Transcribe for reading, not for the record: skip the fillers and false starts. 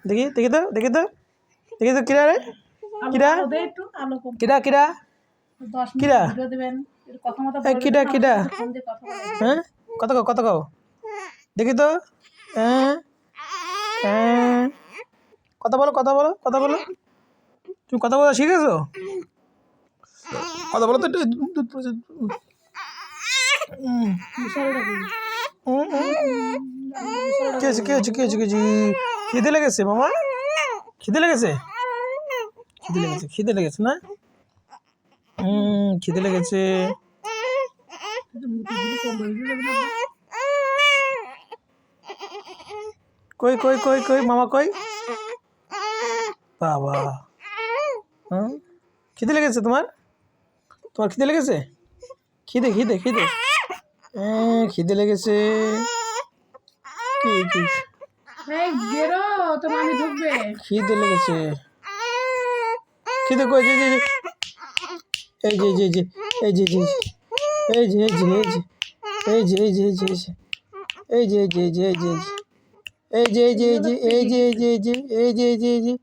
দেখি দেখি তো দেখি তো দেখি তো কিরা রে কিরা কিরা কিরা কিরা কিরা কিরা হ্যাঁ কত কও কত কও দেখি তো হ্যাঁ হ্যাঁ কথা বলো কথা বলো কথা বলো তুমি কথা বলা শিখেছো কথা বলো তো খিদে লেগেছে মামা খিদে লেগেছে খিদে লেগেছে না খিদে লেগেছে কই কই কই কই মামা কই বাবা খিদে লেগেছে তোমার তোমার খিদে লেগেছে খিদে খিদে খিদে খিদে লেগেছে কি কি খিদে লেগেছে খিদে কই এই যে এই যে এই যে এই যে এই যে এই যে এই যে এই যে এই যে এই যে এই যে এই যে এই যে এই যে এই যে এই যে এই যে